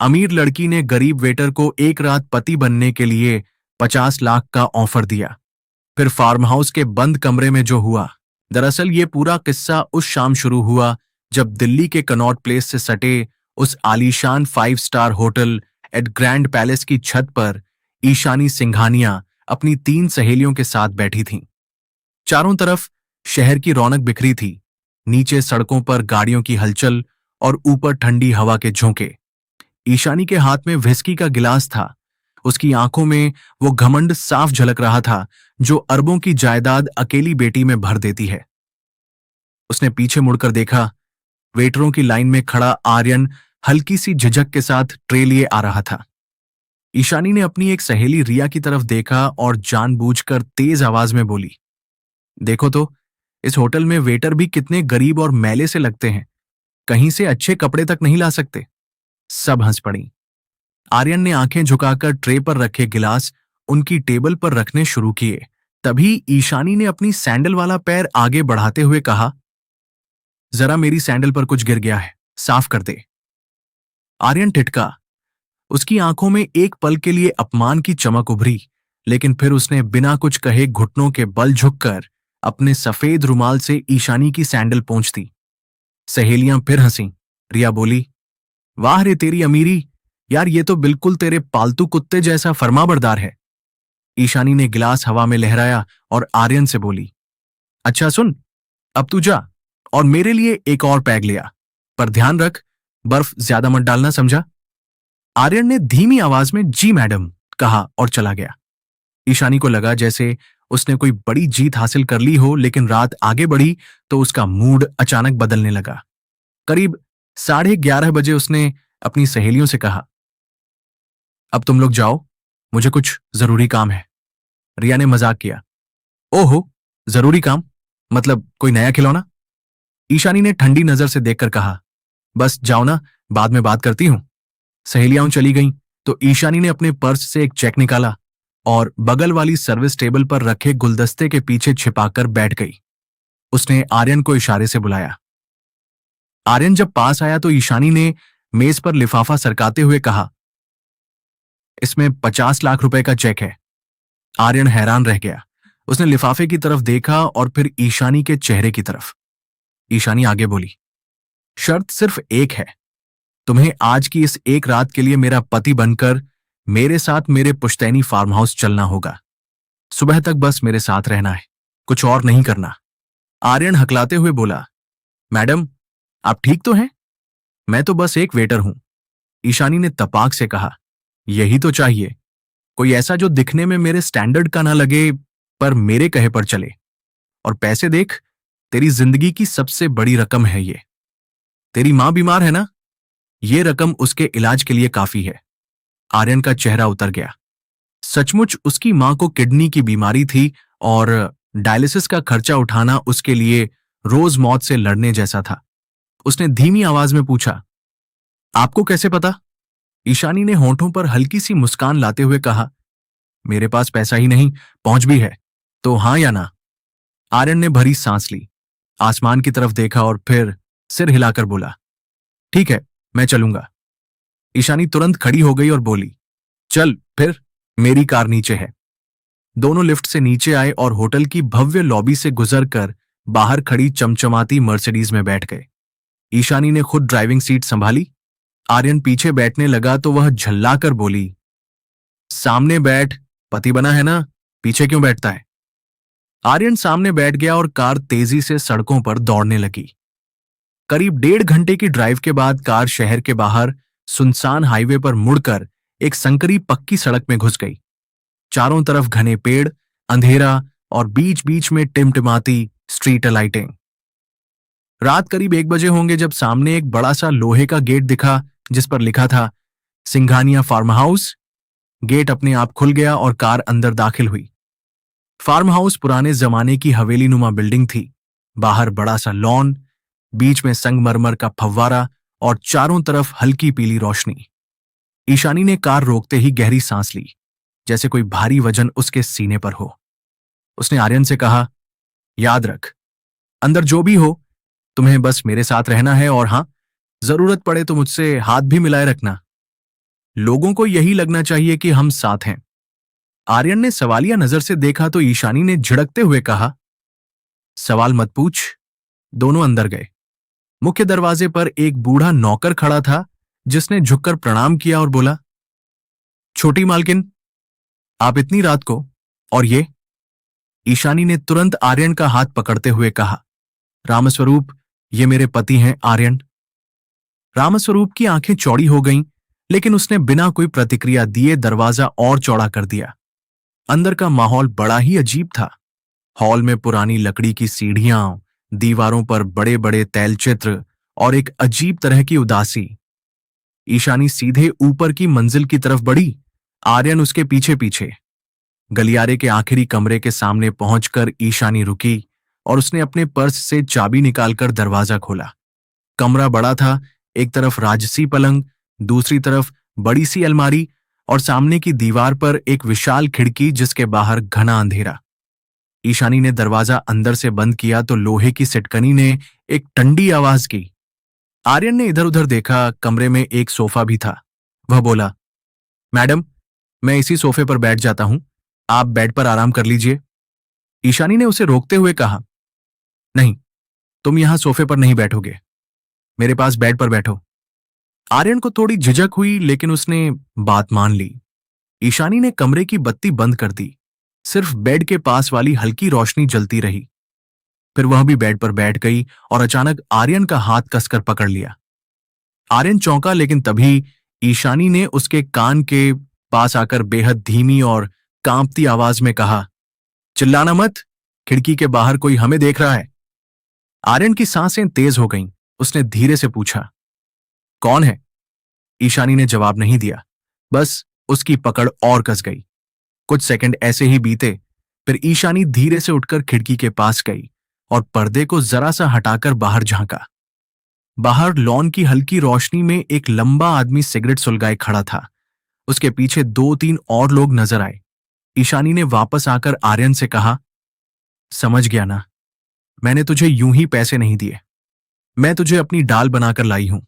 अमीर लड़की ने गरीब वेटर को एक रात पति बनने के लिए 50 लाख का ऑफर दिया। फिर फार्म हाउस के बंद कमरे में जो हुआ, दरअसल ये पूरा किस्सा उस शाम शुरू हुआ जब दिल्ली के कनॉट प्लेस से सटे उस आलीशान 5 star hotel eight grand palace की छत पर ईशानी सिंघानिया अपनी 3 सहेलियों के साथ बैठी थीं। चारों तरफ शहर की रौनक बिखरी थी। नीचे सड़कों पर गाड़ियों की हलचल और ऊपर ठंडी हवा के झोंके। ईशानी के हाथ में विस्की का गिलास था। उसकी आंखों में वो घमंड साफ झलक रहा था जो अरबों की जायदाद अकेली बेटी में भर देती है। उसने पीछे मुड़कर देखा। वेटरों की लाइन में खड़ा आर्यन हल्की सी झिझक के साथ ट्रे लिए आ रहा था। ईशानी ने अपनी एक सहेली रिया की तरफ देखा और जानबूझकर तेज आवाज में बोली, देखो तो, इस होटल में वेटर भी कितने गरीब और मैले से लगते हैं, कहीं से अच्छे कपड़े तक नहीं ला सकते। सब हंस पड़ी। आर्यन ने आंखें झुकाकर ट्रे पर रखे गिलास उनकी टेबल पर रखने शुरू किए। तभी ईशानी ने अपनी सैंडल वाला पैर आगे बढ़ाते हुए कहा, जरा मेरी सैंडल पर कुछ गिर गया है, साफ कर दे। आर्यन ठिठका। उसकी आंखों में एक पल के लिए अपमान की चमक उभरी, लेकिन फिर उसने बिना कुछ कहे घुटनों के बल झुककर अपने सफेद रुमाल से ईशानी की सैंडल पोंछ दी। सहेलियां फिर हंसी। रिया बोली, वाह रे तेरी अमीरी, यार ये तो बिल्कुल तेरे पालतू कुत्ते जैसा फर्माबरदार है। ईशानी ने गिलास हवा में लहराया और आर्यन से बोली, अच्छा सुन, अब तू जा और मेरे लिए एक और पैग ले आ, पर ध्यान रख बर्फ ज्यादा मत डालना, समझा। आर्यन ने धीमी आवाज में जी मैडम कहा और चला गया। ईशानी को लगा जैसे उसने कोई बड़ी जीत हासिल कर ली हो, लेकिन रात आगे बढ़ी तो उसका मूड अचानक बदलने लगा। करीब 11:30 बजे उसने अपनी सहेलियों से कहा, अब तुम लोग जाओ, मुझे कुछ जरूरी काम है। रिया ने मजाक किया, ओहो, जरूरी काम मतलब कोई नया खिलौना? ईशानी ने ठंडी नजर से देखकर कहा, बस जाओ ना, बाद में बात करती हूं। सहेलियां चली गईं तो ईशानी ने अपने पर्स से एक चेक निकाला और बगल वाली सर्विस टेबल पर रखे गुलदस्ते के पीछे छिपाकर बैठ गई। उसने आर्यन को इशारे से बुलाया। आर्यन जब पास आया तो ईशानी ने मेज पर लिफाफा सरकाते हुए कहा, इसमें 50 लाख रुपए का चेक है। आर्यन हैरान रह गया। उसने लिफाफे की तरफ देखा और फिर ईशानी के चेहरे की तरफ। ईशानी आगे बोली, शर्त सिर्फ एक है, तुम्हें आज की इस एक रात के लिए मेरा पति बनकर मेरे साथ मेरे पुश्तैनी फार्म हाउस चलना होगा। सुबह तक बस मेरे साथ रहना है, कुछ और नहीं करना। आर्यन हकलाते हुए बोला, मैडम आप ठीक तो हैं? मैं तो बस एक वेटर हूं। ईशानी ने तपाक से कहा, यही तो चाहिए, कोई ऐसा जो दिखने में मेरे स्टैंडर्ड का ना लगे पर मेरे कहे पर चले। और पैसे देख, तेरी जिंदगी की सबसे बड़ी रकम है ये। तेरी मां बीमार है ना, ये रकम उसके इलाज के लिए काफी है। आर्यन का चेहरा उतर गया। सचमुच उसकी मां को किडनी की बीमारी थी और डायलिसिस का खर्चा उठाना उसके लिए रोज मौत से लड़ने जैसा था। उसने धीमी आवाज में पूछा, आपको कैसे पता? ईशानी ने होंठों पर हल्की सी मुस्कान लाते हुए कहा, मेरे पास पैसा ही नहीं, पहुंच भी है, तो हां या ना? आर्यन ने भरी सांस ली, आसमान की तरफ देखा और फिर सिर हिलाकर बोला, ठीक है, मैं चलूंगा। ईशानी तुरंत खड़ी हो गई और बोली, चल फिर, मेरी कार नीचे है। दोनों लिफ्ट से नीचे आए और होटल की भव्य लॉबी से गुजरकर बाहर खड़ी चमचमाती मर्सिडीज में बैठ गए। ईशानी ने खुद ड्राइविंग सीट संभाली। आर्यन पीछे बैठने लगा तो वह झल्लाकर बोली, सामने बैठ, पति बना है ना, पीछे क्यों बैठता है? आर्यन सामने बैठ गया और कार तेजी से सड़कों पर दौड़ने लगी। करीब 1.5 घंटे की ड्राइव के बाद कार शहर के बाहर सुनसान हाईवे पर मुड़कर एक संकरी पक्की सड़क में घुस गई। चारों तरफ घने पेड़, अंधेरा और बीच बीच में टिमटिमाती स्ट्रीट लाइटिंग। रात करीब 1 बजे होंगे जब सामने एक बड़ा सा लोहे का गेट दिखा जिस पर लिखा था सिंघानिया फार्म हाउस। गेट अपने आप खुल गया और कार अंदर दाखिल हुई। फार्म हाउस पुराने जमाने की हवेली नुमा बिल्डिंग थी। बाहर बड़ा सा लॉन, बीच में संगमरमर का फव्वारा और चारों तरफ हल्की पीली रोशनी। ईशानी ने कार रोकते ही गहरी सांस ली, जैसे कोई भारी वजन उसके सीने पर हो। उसने आर्यन से कहा, याद रख, अंदर जो भी हो, तुम्हें बस मेरे साथ रहना है और हां, जरूरत पड़े तो मुझसे हाथ भी मिलाए रखना। लोगों को यही लगना चाहिए कि हम साथ हैं। आर्यन ने सवालिया नजर से देखा तो ईशानी ने झिड़कते हुए कहा, सवाल मत पूछ। दोनों अंदर गए। मुख्य दरवाजे पर एक बूढ़ा नौकर खड़ा था, जिसने झुककर प्रणाम किया और बोला, छोटी मालकिन, आप इतनी रात को, और ये? ईशानी ने तुरंत आर्यन का हाथ पकड़ते हुए कहा, रामस्वरूप, ये मेरे पति हैं आर्यन। रामस्वरूप की आंखें चौड़ी हो गईं, लेकिन उसने बिना कोई प्रतिक्रिया दिए दरवाजा और चौड़ा कर दिया। अंदर का माहौल बड़ा ही अजीब था। हॉल में पुरानी लकड़ी की सीढ़ियां, दीवारों पर बड़े बड़े तैलचित्र और एक अजीब तरह की उदासी। ईशानी सीधे ऊपर की मंजिल की तरफ बढ़ी, आर्यन उसके पीछे पीछे। गलियारे के आखिरी कमरे के सामने पहुंचकर ईशानी रुकी और उसने अपने पर्स से चाबी निकालकर दरवाजा खोला। कमरा बड़ा था, एक तरफ राजसी पलंग, दूसरी तरफ बड़ी सी अलमारी और सामने की दीवार पर एक विशाल खिड़की जिसके बाहर घना अंधेरा। ईशानी ने दरवाजा अंदर से बंद किया तो लोहे की सिटकनी ने एक ठंडी आवाज की। आर्यन ने इधर उधर देखा, कमरे में एक सोफा भी था। वह बोला, मैडम, मैं इसी सोफे पर बैठ जाता हूं, आप बेड पर आराम कर लीजिए। ईशानी ने उसे रोकते हुए कहा, नहीं, तुम यहां सोफे पर नहीं बैठोगे, मेरे पास बेड पर बैठो। आर्यन को थोड़ी झिझक हुई, लेकिन उसने बात मान ली। ईशानी ने कमरे की बत्ती बंद कर दी, सिर्फ बेड के पास वाली हल्की रोशनी जलती रही। फिर वह भी बेड पर बैठ गई और अचानक आर्यन का हाथ कसकर पकड़ लिया। आर्यन चौंका, लेकिन तभी ईशानी ने उसके कान के पास आकर बेहद धीमी और कांपती आवाज में कहा, चिल्लाना मत, खिड़की के बाहर कोई हमें देख रहा है। आर्यन की सांसें तेज हो गईं। उसने धीरे से पूछा, कौन है? ईशानी ने जवाब नहीं दिया, बस उसकी पकड़ और कस गई। कुछ सेकंड ऐसे ही बीते, फिर ईशानी धीरे से उठकर खिड़की के पास गई और पर्दे को जरा सा हटाकर बाहर झांका। बाहर लॉन की हल्की रोशनी में एक लंबा आदमी सिगरेट सुलगाए खड़ा था। उसके पीछे दो तीन और लोग नजर आए। ईशानी ने वापस आकर आर्यन से कहा, समझ गया ना, मैंने तुझे यूं ही पैसे नहीं दिए, मैं तुझे अपनी डाल बनाकर लाई हूं।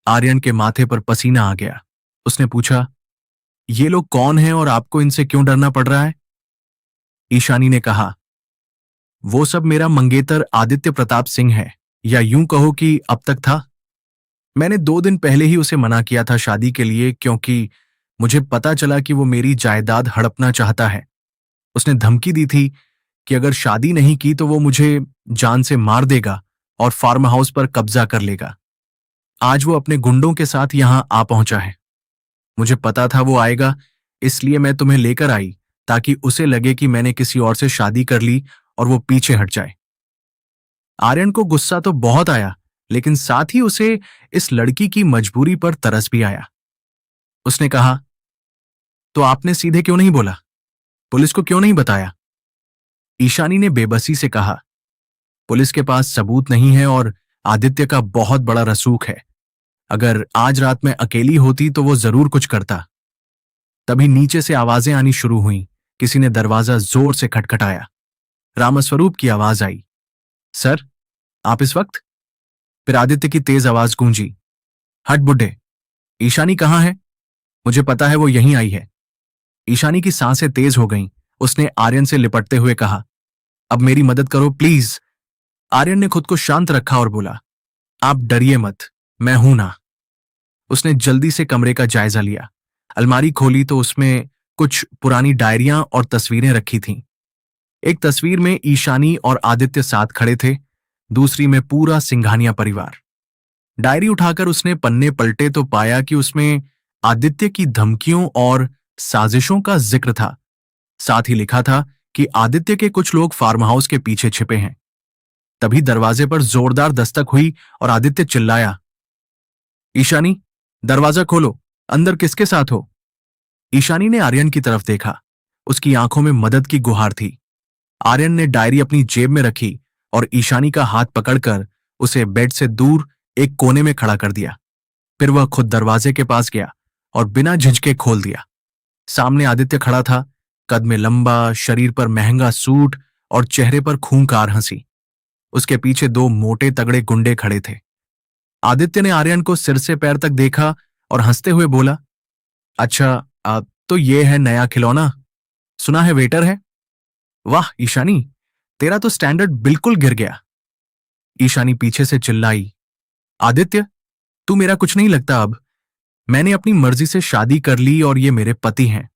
आर्यन के माथे पर पसीना आ गया। उसने पूछा, ये लोग कौन हैं और आपको इनसे क्यों डरना पड़ रहा है? ईशानी ने कहा, वो सब मेरा मंगेतर आदित्य प्रताप सिंह है, या यूं कहो कि अब तक था। मैंने 2 दिन पहले ही उसे मना किया था शादी के लिए, क्योंकि मुझे पता चला कि वो मेरी जायदाद हड़पना चाहता है। उसने धमकी दी थी कि अगर शादी नहीं की तो वो मुझे जान से मार देगा और फार्म हाउस पर कब्जा कर लेगा। आज वो अपने गुंडों के साथ यहां आ पहुंचा है। मुझे पता था वो आएगा, इसलिए मैं तुम्हें लेकर आई, ताकि उसे लगे कि मैंने किसी और से शादी कर ली और वो पीछे हट जाए। आर्यन को गुस्सा तो बहुत आया, लेकिन साथ ही उसे इस लड़की की मजबूरी पर तरस भी आया। उसने कहा, तो आपने सीधे क्यों नहीं बोला? पुलिस को क्यों नहीं बताया? ईशानी ने बेबसी से कहा, पुलिस के पास सबूत नहीं है और आदित्य का बहुत बड़ा रसूख है। अगर आज रात में अकेली होती तो वो जरूर कुछ करता। तभी नीचे से आवाजें आनी शुरू हुईं। किसी ने दरवाजा जोर से खटखटाया। रामस्वरूप की आवाज आई, सर, आप इस वक्त? फिर आदित्य की तेज आवाज गूंजी, हट बुड्ढे, ईशानी कहाँ है? मुझे पता है वो यहीं आई है। ईशानी की सांसें तेज हो गईं। उसने आर्यन से लिपटते हुए कहा, अब मेरी मदद करो प्लीज। आर्यन ने खुद को शांत रखा और बोला, आप डरिए मत, मैं हूं ना। उसने जल्दी से कमरे का जायजा लिया। अलमारी खोली तो उसमें कुछ पुरानी डायरियां और तस्वीरें रखी थीं। एक तस्वीर में ईशानी और आदित्य साथ खड़े थे, दूसरी में पूरा सिंघानिया परिवार। डायरी उठाकर उसने पन्ने पलटे तो पाया कि उसमें आदित्य की धमकियों और साजिशों का जिक्र था। साथ ही लिखा था कि आदित्य के कुछ लोग फार्म हाउस के पीछे छिपे हैं। तभी दरवाजे पर जोरदार दस्तक हुई और आदित्य चिल्लाया, ईशानी, दरवाजा खोलो, अंदर किसके साथ हो? ईशानी ने आर्यन की तरफ देखा। उसकी आंखों में मदद की गुहार थी। आर्यन ने डायरी अपनी जेब में रखी और ईशानी का हाथ पकड़कर उसे बेड से दूर एक कोने में खड़ा कर दिया। फिर वह खुद दरवाजे के पास गया और बिना झिझके खोल दिया। सामने आदित्य खड़ा था, कद में लंबा, शरीर पर महंगा सूट और चेहरे पर खूंखार हंसी। उसके पीछे 2 मोटे तगड़े गुंडे खड़े थे। आदित्य ने आर्यन को सिर से पैर तक देखा और हंसते हुए बोला, अच्छा, तो ये है नया खिलौना? सुना है वेटर है? वाह ईशानी, तेरा तो स्टैंडर्ड बिल्कुल गिर गया। ईशानी पीछे से चिल्लाई, आदित्य, तू मेरा कुछ नहीं लगता अब। मैंने अपनी मर्जी से शादी कर ली और ये मेरे पति हैं।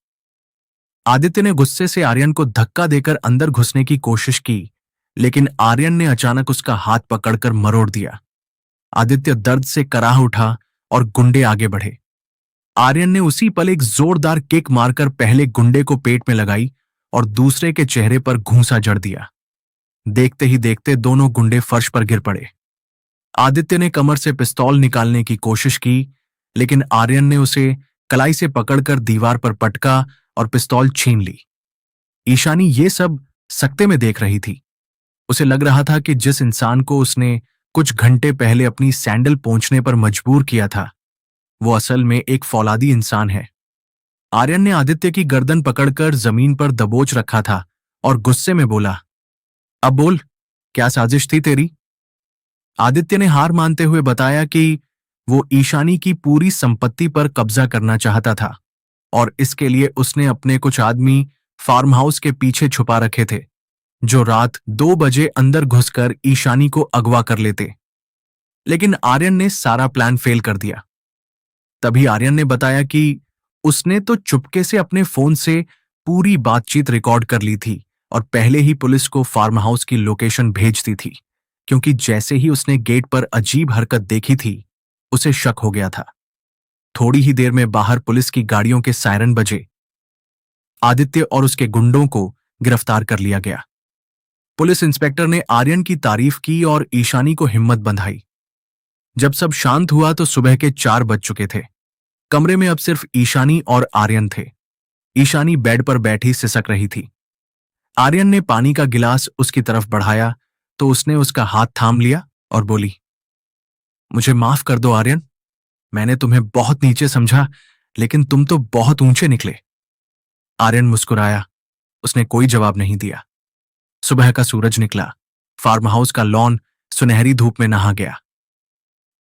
आदित्य ने गुस्से से आर्यन को धक्का देकर अंदर घुसने की कोशिश की, लेकिन आर्यन ने अचानक उसका हाथ पकड़कर मरोड़ दिया। आदित्य दर्द से कराह उठा और गुंडे आगे बढ़े। आर्यन ने उसी पल एक जोरदार किक मारकर पहले गुंडे को पेट में लगाई और दूसरे के चेहरे पर घूंसा जड़ दिया। देखते ही देखते दोनों गुंडे फर्श पर गिर पड़े। आदित्य ने कमर से पिस्तौल निकालने की कोशिश की, लेकिन आर्यन ने उसे कलाई से पकड़कर दीवार पर पटका और पिस्तौल छीन ली। ईशानी ये सब सकते में देख रही थी। उसे लग रहा था कि जिस इंसान को उसने कुछ घंटे पहले अपनी सैंडल पोंछने पर मजबूर किया था, वो असल में एक फौलादी इंसान है। आर्यन ने आदित्य की गर्दन पकड़कर जमीन पर दबोच रखा था और गुस्से में बोला, अब बोल, क्या साजिश थी तेरी? आदित्य ने हार मानते हुए बताया कि वो ईशानी की पूरी संपत्ति पर कब्जा करना चाहता था और इसके लिए उसने अपने कुछ आदमी फार्म हाउस के पीछे छुपा रखे थे, जो रात 2 बजे अंदर घुसकर ईशानी को अगवा कर लेते। लेकिन आर्यन ने सारा प्लान फेल कर दिया। तभी आर्यन ने बताया कि उसने तो चुपके से अपने फोन से पूरी बातचीत रिकॉर्ड कर ली थी और पहले ही पुलिस को फार्म हाउस की लोकेशन भेज दी थी, क्योंकि जैसे ही उसने गेट पर अजीब हरकत देखी थी, उसे शक हो गया था। थोड़ी ही देर में बाहर पुलिस की गाड़ियों के सायरन बजे। आदित्य और उसके गुंडों को गिरफ्तार कर लिया गया। पुलिस इंस्पेक्टर ने आर्यन की तारीफ की और ईशानी को हिम्मत बंधाई। जब सब शांत हुआ तो सुबह के 4 बज चुके थे। कमरे में अब सिर्फ ईशानी और आर्यन थे। ईशानी बेड पर बैठी सिसक रही थी। आर्यन ने पानी का गिलास उसकी तरफ बढ़ाया तो उसने उसका हाथ थाम लिया और बोली, मुझे माफ कर दो आर्यन, मैंने तुम्हें बहुत नीचे समझा, लेकिन तुम तो बहुत ऊंचे निकले। आर्यन मुस्कुराया। उसने कोई जवाब नहीं दिया। सुबह का सूरज निकला। फार्म हाउस का लॉन सुनहरी धूप में नहा गया।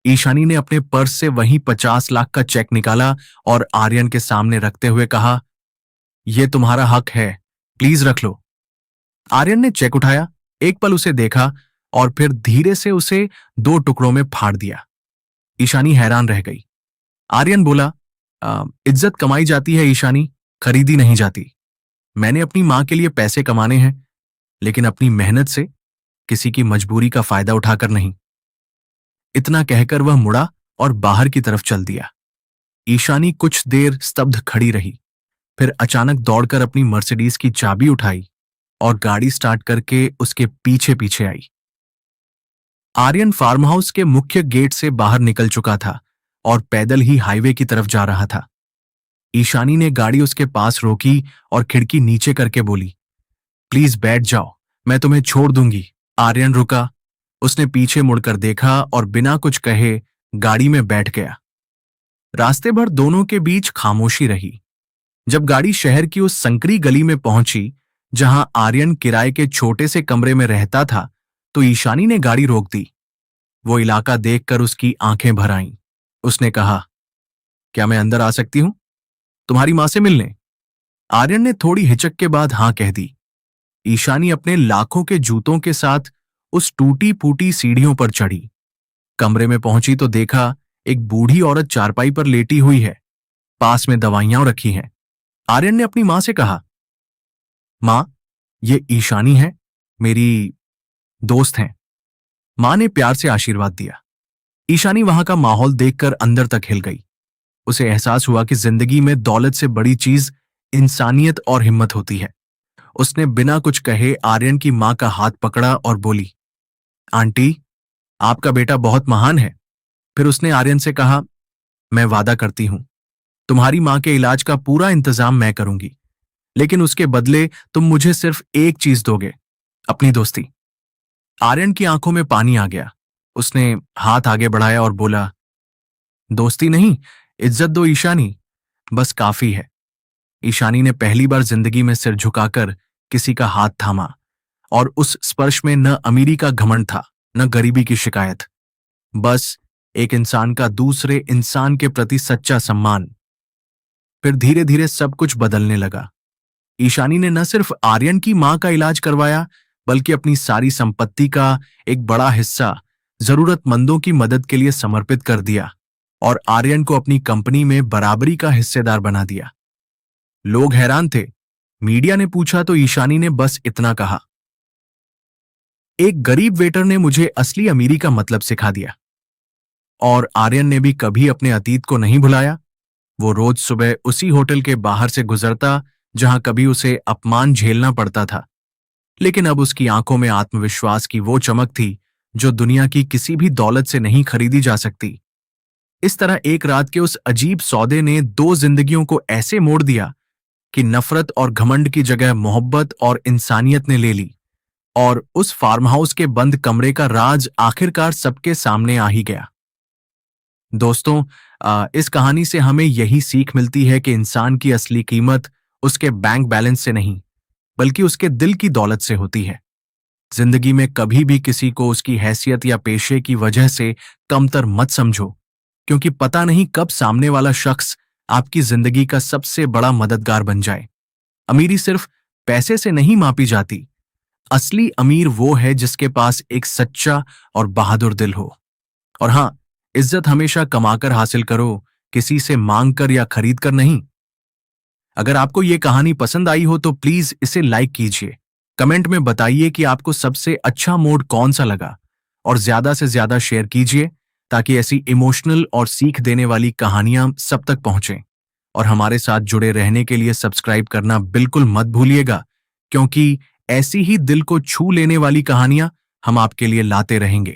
ईशानी ने अपने पर्स से वहीं 50 लाख का चेक निकाला और आर्यन के सामने रखते हुए कहा, यह तुम्हारा हक है, प्लीज रख लो। आर्यन ने चेक उठाया, एक पल उसे देखा और फिर धीरे से उसे 2 टुकड़ों में फाड़ दिया। ईशानी हैरान रह गई। आर्यन बोला, इज्जत कमाई जाती है ईशानी, खरीदी नहीं जाती। मैंने अपनी मां के लिए पैसे कमाने हैं, लेकिन अपनी मेहनत से, किसी की मजबूरी का फायदा उठाकर नहीं। इतना कहकर वह मुड़ा और बाहर की तरफ चल दिया। ईशानी कुछ देर स्तब्ध खड़ी रही, फिर अचानक दौड़कर अपनी मर्सिडीज की चाबी उठाई और गाड़ी स्टार्ट करके उसके पीछे पीछे आई। आर्यन फार्म हाउस के मुख्य गेट से बाहर निकल चुका था और पैदल ही हाईवे की तरफ जा रहा था। ईशानी ने गाड़ी उसके पास रोकी और खिड़की नीचे करके बोली, प्लीज बैठ जाओ, मैं तुम्हें छोड़ दूंगी। आर्यन रुका। उसने पीछे मुड़कर देखा और बिना कुछ कहे गाड़ी में बैठ गया। रास्ते भर दोनों के बीच खामोशी रही। जब गाड़ी शहर की उस संकरी गली में पहुंची जहां आर्यन किराए के छोटे से कमरे में रहता था, तो ईशानी ने गाड़ी रोक दी। वो इलाका देखकर उसकी आंखें भर आईं। उसने कहा, क्या मैं अंदर आ सकती हूं, तुम्हारी मां से मिलने? आर्यन ने थोड़ी हिचक के बाद हां कह दी। ईशानी अपने लाखों के जूतों के साथ उस टूटी फूटी सीढ़ियों पर चढ़ी। कमरे में पहुंची तो देखा एक बूढ़ी औरत चारपाई पर लेटी हुई है। पास में दवाइयां रखी हैं। आर्यन ने अपनी मां से कहा, मां, ये ईशानी है, मेरी दोस्त हैं। मां ने प्यार से आशीर्वाद दिया। ईशानी वहां का माहौल देखकर अंदर तक हिल गई। उसे एहसास हुआ कि जिंदगी में दौलत से बड़ी चीज इंसानियत और हिम्मत होती है। उसने बिना कुछ कहे आर्यन की मां का हाथ पकड़ा और बोली, आंटी, आपका बेटा बहुत महान है। फिर उसने आर्यन से कहा, मैं वादा करती हूं, तुम्हारी मां के इलाज का पूरा इंतजाम मैं करूंगी, लेकिन उसके बदले तुम मुझे सिर्फ एक चीज दोगे, अपनी दोस्ती। आर्यन की आंखों में पानी आ गया। उसने हाथ आगे बढ़ाया और बोला, दोस्ती नहीं, इज्जत दो ईशानी, बस काफी है। ईशानी ने पहली बार जिंदगी में सिर झुकाकर किसी का हाथ थामा और उस स्पर्श में न अमीरी का घमंड था, न गरीबी की शिकायत, बस एक इंसान का दूसरे इंसान के प्रति सच्चा सम्मान। फिर धीरे धीरे सब कुछ बदलने लगा। ईशानी ने न सिर्फ आर्यन की मां का इलाज करवाया, बल्कि अपनी सारी संपत्ति का एक बड़ा हिस्सा जरूरतमंदों की मदद के लिए समर्पित कर दिया और आर्यन को अपनी कंपनी में बराबरी का हिस्सेदार बना दिया। लोग हैरान थे। मीडिया ने पूछा तो ईशानी ने बस इतना कहा, एक गरीब वेटर ने मुझे असली अमीरी का मतलब सिखा दिया। और आर्यन ने भी कभी अपने अतीत को नहीं भुलाया। वो रोज सुबह उसी होटल के बाहर से गुजरता जहां कभी उसे अपमान झेलना पड़ता था, लेकिन अब उसकी आंखों में आत्मविश्वास की वो चमक थी जो दुनिया की किसी भी दौलत से नहीं खरीदी जा सकती। इस तरह एक रात के उस अजीब सौदे ने दो जिंदगियों को ऐसे मोड़ दिया कि नफरत और घमंड की जगह मोहब्बत और इंसानियत ने ले ली। और उस फार्म हाउस के बंद कमरे का राज आखिरकार सबके सामने आ ही गया। दोस्तों, इस कहानी से हमें यही सीख मिलती है कि इंसान की असली कीमत उसके बैंक बैलेंस से नहीं, बल्कि उसके दिल की दौलत से होती है। जिंदगी में कभी भी किसी को उसकी हैसियत या पेशे की वजह से कमतर मत समझो, क्योंकि पता नहीं कब सामने वाला शख्स आपकी जिंदगी का सबसे बड़ा मददगार बन जाए। अमीरी सिर्फ पैसे से नहीं मापी जाती। असली अमीर वो है जिसके पास एक सच्चा और बहादुर दिल हो। और हां, इज्जत हमेशा कमाकर हासिल करो, किसी से मांग कर या खरीद कर नहीं। अगर आपको ये कहानी पसंद आई हो तो प्लीज इसे लाइक कीजिए। कमेंट में बताइए कि आपको सबसे अच्छा मोड कौन सा लगा, और ज्यादा से ज्यादा शेयर कीजिए ताकि ऐसी इमोशनल और सीख देने वाली कहानियां सब तक पहुंचें। और हमारे साथ जुड़े रहने के लिए सब्सक्राइब करना बिल्कुल मत भूलिएगा, क्योंकि ऐसी ही दिल को छू लेने वाली कहानियां हम आपके लिए लाते रहेंगे।